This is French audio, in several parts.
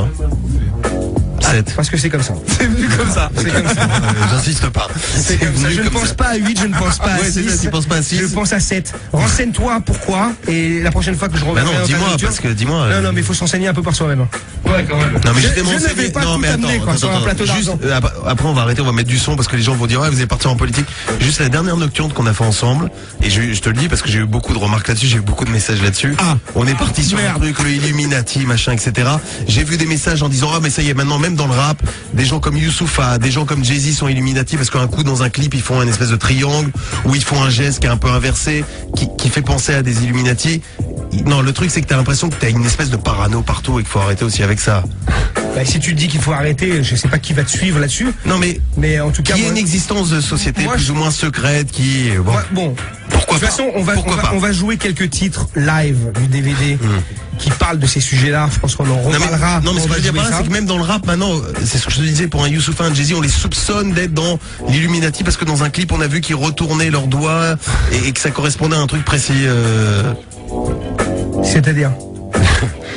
toi. 7. Parce que c'est comme ça. C'est venu comme ça. C'est comme ça. J'insiste pas. C'est comme ça. Je ne pense pas à 8, je ne pense pas à 6. C'est ça, tu penses pas à 6. Je pense à 7. Renseigne-toi pourquoi, et la prochaine fois que je reviendrai. Bah non, dis-moi, parce que dis-moi. Non, mais il faut s'enseigner un peu par soi-même. Ouais, quand même. Non, mais Je justement, ne vais pas tout amener, quoi, sur un plateau juste, d'argent. après, on va arrêter, on va mettre du son parce que les gens vont dire, ouais, vous allez partir en politique. Juste la dernière nocturne qu'on a fait ensemble, et je te le dis parce que j'ai eu beaucoup de remarques là-dessus, j'ai eu beaucoup de messages là-dessus. Ah. On est parti sur un truc, le Illuminati, machin, etc. J'ai vu des messages en disant, ah, mais ça y est, maintenant, même dans le rap, des gens comme Youssoupha, des gens comme Jay-Z sont Illuminati parce qu'un coup, dans un clip, ils font une espèce de triangle, où ils font un geste qui est un peu inversé, qui fait penser à des Illuminati. Non, le truc, c'est que t'as l'impression que t'as une espèce de parano partout et qu'il faut arrêter aussi avec ça. Bah, si tu te dis qu'il faut arrêter, je sais pas qui va te suivre là-dessus. Non, mais en tout cas, il y a une existence de société plus ou moins secrète qui... Bon. Pourquoi de toute façon, on va jouer quelques titres live du DVD qui parlent de ces sujets-là. Je pense qu'on en reparlera. Non, mais ce que je veux dire par là, c'est que même dans le rap, maintenant, c'est ce que je te disais, pour un Youssoupha, un Jay-Z, on les soupçonne d'être dans l'Illuminati parce que dans un clip, on a vu qu'ils retournaient leurs doigts et que ça correspondait à un truc précis. C'est-à-dire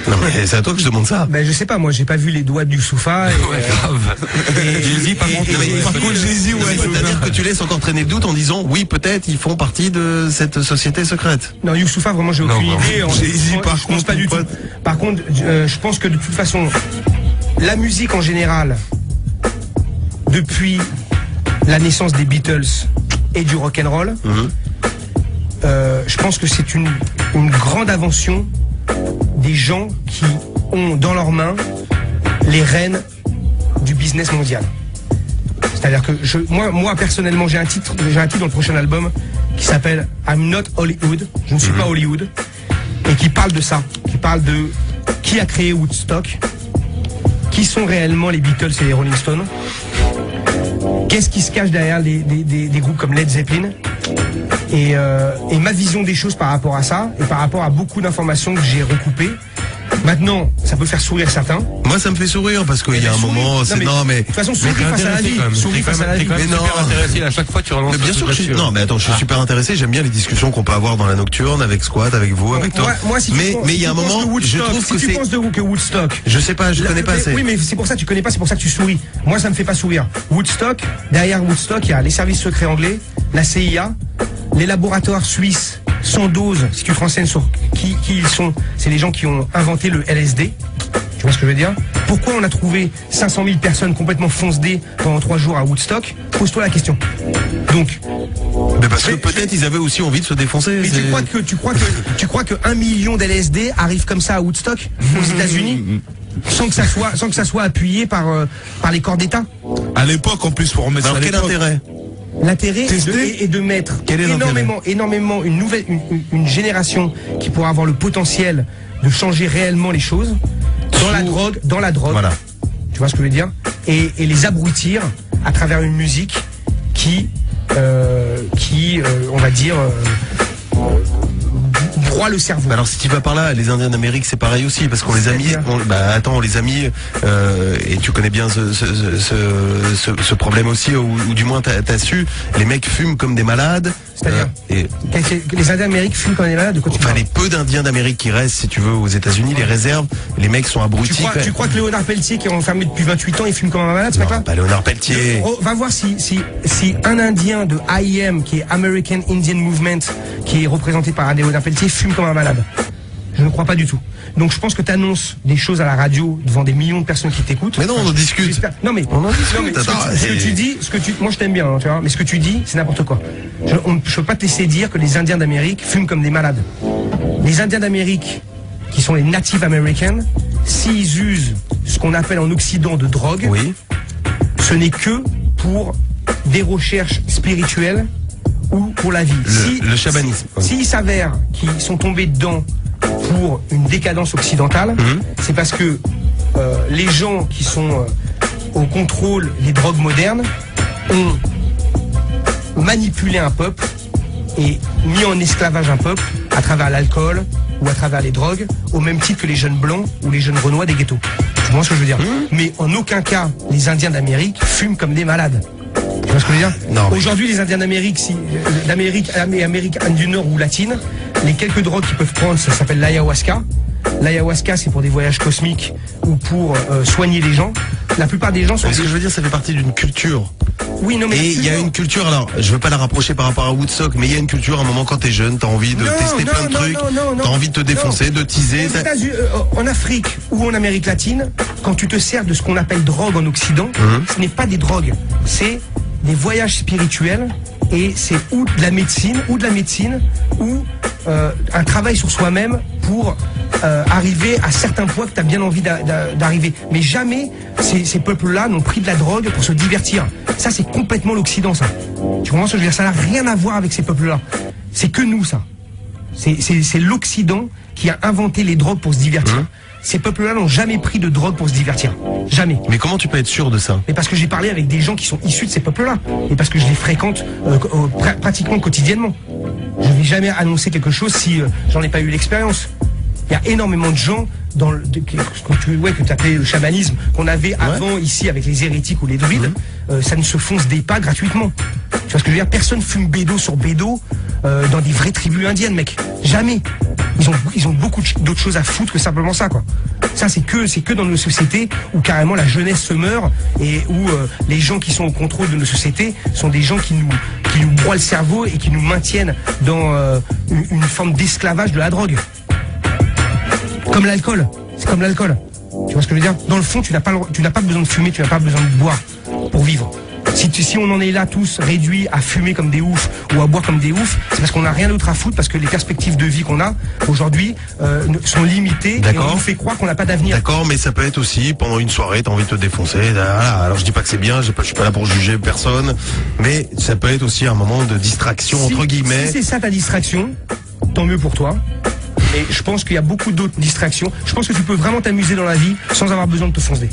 Non, mais c'est à toi que je demande ça. Ben, je sais pas, moi, j'ai pas vu les doigts du Youssoupha. Ouais, grave. Jay-Z, par contre, Jay-Z, ouais. C'est-à-dire que tu laisses encore traîner le doute en disant, oui, peut-être, ils font partie de cette société secrète. Non, Youssoupha, vraiment, j'ai aucune idée. Jay-Z, par contre, pas du tout. Par contre, je pense que de toute façon, la musique en général, depuis la naissance des Beatles et du rock'n'roll, je pense que c'est une grande invention des gens qui ont dans leurs mains les rênes du business mondial. C'est-à-dire que moi personnellement, j'ai un titre dans le prochain album qui s'appelle I'm Not Hollywood. Je ne suis pas Hollywood, et qui parle de ça, qui parle de qui a créé Woodstock, qui sont réellement les Beatles et les Rolling Stones, qu'est-ce qui se cache derrière des groupes comme Led Zeppelin. Et ma vision des choses par rapport à ça, et par rapport à beaucoup d'informations que j'ai recoupées. Maintenant, ça peut faire sourire certains. Moi, ça me fait sourire parce qu'il y a un moment, c'est de toute façon, souris face à la vie. Souris face à la vie. Mais non, super intéressé. À chaque fois, tu relances. Mais bien sûr que je suis. Non, mais attends, je suis super intéressé. J'aime bien les discussions qu'on peut avoir dans la nocturne avec Squat, avec vous, avec toi. Mais il y a un moment, je trouve que si tu penses que Woodstock. Je sais pas, je connais pas assez. Oui, mais c'est pour ça que tu connais pas, c'est pour ça que tu souris. Moi, ça me fait pas sourire. Woodstock, derrière Woodstock, il y a les services secrets anglais, la CIA, les laboratoires suisses. Sans dose, si tu te renseignes sur qui ils sont, c'est les gens qui ont inventé le LSD. Tu vois ce que je veux dire? Pourquoi on a trouvé 500 000 personnes complètement fonce-dés pendant 3 jours à Woodstock? Pose-toi la question. Donc. Mais parce que peut-être ils avaient aussi envie de se défoncer. Mais tu crois que 1 million d'LSD arrive comme ça à Woodstock, aux États-Unis? Sans que ça soit appuyé par les corps d'État? À l'époque, en plus, pour remettre ça à quel intérêt? L'intérêt est de mettre énormément une génération qui pourra avoir le potentiel de changer réellement les choses dans la drogue. Voilà. Tu vois ce que je veux dire? Et les abrutir à travers une musique qui on va dire, broie le cerveau. Alors si tu vas par là, les Indiens d'Amérique c'est pareil aussi parce qu'on les a mis, on les a mis et tu connais bien ce problème aussi ou du moins t'as su, les mecs fument comme des malades. C'est-à-dire les Indiens d'Amérique fument comme des malades. De quoi tu parles? Les peu d'Indiens d'Amérique qui restent, si tu veux, aux États-Unis, les réserves, les mecs sont abrutis. Tu crois que Léonard Peltier, qui est enfermé depuis 28 ans, il fume comme un malade, ce mec-là? Pas Léonard Peltier. Va voir si un Indien de AIM, qui est American Indian Movement, qui est représenté par Léonard Peltier, fume comme un malade. Je ne crois pas du tout. Donc je pense que tu annonces des choses à la radio devant des millions de personnes qui t'écoutent. Mais non, on en discute. Non mais ce que tu dis, moi je t'aime bien, hein, tu vois, mais ce que tu dis, c'est n'importe quoi. Je peux pas te laisser dire que les Indiens d'Amérique fument comme des malades. Les Indiens d'Amérique, qui sont les Native Americans, s'ils usent ce qu'on appelle en Occident de drogue, ce n'est que pour des recherches spirituelles ou pour la vie. Le chamanisme. S'il s'avère qu'ils sont tombés dedans pour une décadence occidentale, c'est parce que les gens qui sont au contrôle des drogues modernes ont manipulé un peuple et mis en esclavage un peuple à travers l'alcool ou à travers les drogues, au même titre que les jeunes blancs ou les jeunes renois des ghettos. Tu vois ce que je veux dire? Mais en aucun cas, les Indiens d'Amérique fument comme des malades. Tu vois ce que je veux dire? Aujourd'hui, les Indiens d'Amérique, Amérique du Nord ou latine, les quelques drogues qu'ils peuvent prendre, ça s'appelle l'ayahuasca. l'ayahuasca c'est pour des voyages cosmiques ou pour soigner les gens. La plupart des gens sont... Ce que je veux dire, ça fait partie d'une culture. Oui, non, mais et il y a une culture, alors je veux pas la rapprocher par rapport à Woodstock, mais il y a une culture, à un moment quand t'es jeune, t'as envie de tester plein de trucs, t'as envie de te défoncer, de teaser. En Afrique ou en Amérique latine, quand tu te sers de ce qu'on appelle drogue en Occident, ce n'est pas des drogues, c'est des voyages spirituels et c'est ou de la médecine ou un travail sur soi-même pour arriver à certains points que tu as bien envie d'arriver. Mais jamais ces peuples-là n'ont pris de la drogue pour se divertir. Ça, c'est complètement l'Occident, ça. Tu comprends ce que je veux dire? Ça n'a rien à voir avec ces peuples-là. C'est que nous, ça. C'est l'Occident qui a inventé les drogues pour se divertir. Ces peuples-là n'ont jamais pris de drogue pour se divertir. Jamais. Mais comment tu peux être sûr de ça? Mais parce que j'ai parlé avec des gens qui sont issus de ces peuples-là. Et parce que je les fréquente pratiquement quotidiennement. Je ne vais jamais annoncer quelque chose si j'en ai pas eu l'expérience. Il y a énormément de gens que tu appelais le chamanisme, qu'on avait avant ici avec les hérétiques ou les druides. Ça ne se fonce des pas gratuitement. Tu vois ce que je veux dire? Personne fume bédo sur bédo dans des vraies tribus indiennes, mec. Jamais. Ils ont beaucoup d'autres choses à foutre que simplement ça, quoi. Ça, c'est que dans nos sociétés où carrément la jeunesse se meurt et où les gens qui sont au contrôle de nos sociétés sont des gens qui nous broient le cerveau et qui nous maintiennent dans une forme d'esclavage de la drogue. Comme l'alcool. C'est comme l'alcool. Tu vois ce que je veux dire? Dans le fond, tu n'as pas besoin de fumer, tu n'as pas besoin de boire pour vivre. Si on en est là tous réduits à fumer comme des oufs ou à boire comme des oufs, c'est parce qu'on n'a rien d'autre à foutre, parce que les perspectives de vie qu'on a aujourd'hui sont limitées et on nous fait croire qu'on n'a pas d'avenir. D'accord, mais ça peut être aussi pendant une soirée, t'as envie de te défoncer. Voilà. Alors je dis pas que c'est bien, je suis pas là pour juger personne, mais ça peut être aussi un moment de distraction entre guillemets. Si c'est ça ta distraction, tant mieux pour toi. Et je pense qu'il y a beaucoup d'autres distractions. Je pense que tu peux vraiment t'amuser dans la vie sans avoir besoin de te foncer.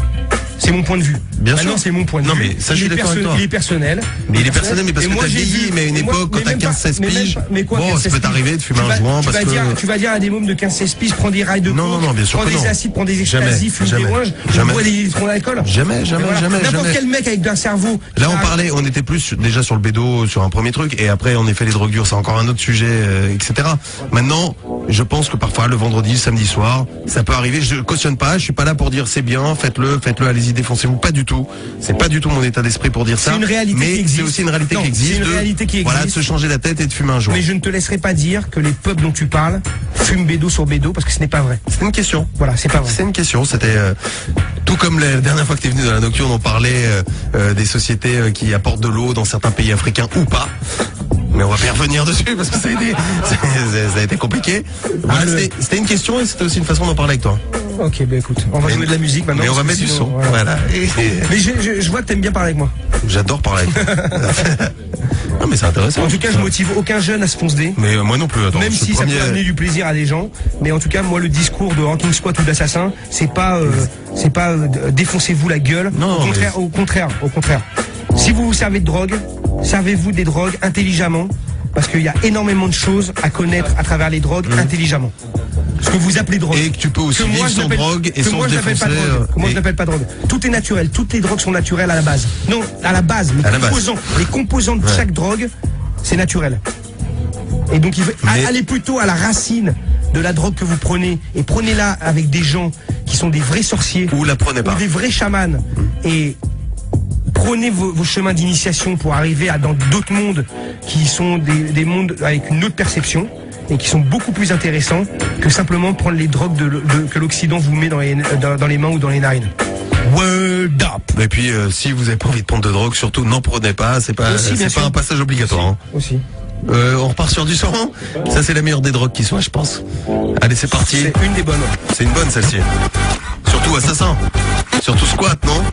C'est mon point de vue. Bien sûr. C'est mon point de vue. Non, mais ça, je suis d'accord avec toi. Il est personnel. Mais il est personnel, mais parce que t'as vieilli, mais à une époque, quand t'as 15-16 piges, bon, ça peut t'arriver de fumer un joint parce que... Tu vas dire à des mômes de 15-16 piges, prends des rails de coke, non, bien sûr prends des acides, prends des extasies, fume des ouinges, bois des litres d'alcool. Jamais. N'importe quel mec avec un cerveau. Là, on était plus déjà sur le bédo, sur un premier truc, et après, on a fait les drogues dures, c'est encore un autre sujet, etc. Maintenant, je pense que parfois, le vendredi, le samedi soir, ça peut arriver. Je cautionne pas, je suis pas là pour dire c'est bien, faites-le, allez-y, défoncez-vous. Pas du tout. C'est pas du tout mon état d'esprit pour dire ça. C'est une réalité mais qui existe. C'est aussi une réalité qui existe. C'est une réalité qui existe. Voilà, de se changer la tête et de fumer un joint. Mais je ne te laisserai pas dire que les peuples dont tu parles fument bédo sur bédo parce que ce n'est pas vrai. C'est une question. Voilà, c'est pas vrai. C'est une question. C'était tout comme la dernière fois que tu es venu dans la Nocturne, on parlait des sociétés qui apportent de l'eau dans certains pays africains ou pas. Mais on va pas y revenir dessus parce que ça a été compliqué. Voilà, c'était une question et c'était aussi une façon d'en parler avec toi. Ok, ben écoute, on va jouer de la musique maintenant. Mais on va mettre du son. Voilà. Mais je vois que t'aimes bien parler avec moi. J'adore parler avec toi. Non mais c'est intéressant. En tout cas, je motive aucun jeune à se foncer. Mais moi non plus. Attends, même si ça peut amener du plaisir à des gens. Mais en tout cas, moi, le discours de ranking squat ou d'assassin, c'est pas défoncez-vous la gueule. Non, au contraire. Si vous vous servez de drogue, servez-vous des drogues intelligemment. Parce qu'il y a énormément de choses à connaître à travers les drogues intelligemment. Ce que vous appelez drogue. Et que tu peux aussi vivre sans drogue et sans se défoncer. Moi, je n'appelle pas drogue. Tout est naturel. Toutes les drogues sont naturelles à la base. Non, à la base. Les composants de chaque drogue, c'est naturel. Et donc, allez plutôt à la racine de la drogue que vous prenez et prenez-la avec des gens qui sont des vrais sorciers. Ou la prenez pas. Ou des vrais chamans. Et prenez vos chemins d'initiation pour arriver dans d'autres mondes qui sont des mondes avec une autre perception et qui sont beaucoup plus intéressants que simplement prendre les drogues que l'Occident vous met dans les mains ou dans les narines. Word up. Et puis si vous n'avez pas envie de prendre de drogue, surtout n'en prenez pas, c'est pas un passage obligatoire. Aussi. On repart sur du sang. Ça c'est la meilleure des drogues qui soit, je pense. Allez, c'est parti. C'est une des bonnes. C'est une bonne celle-ci. Surtout assassin. Surtout squat, non?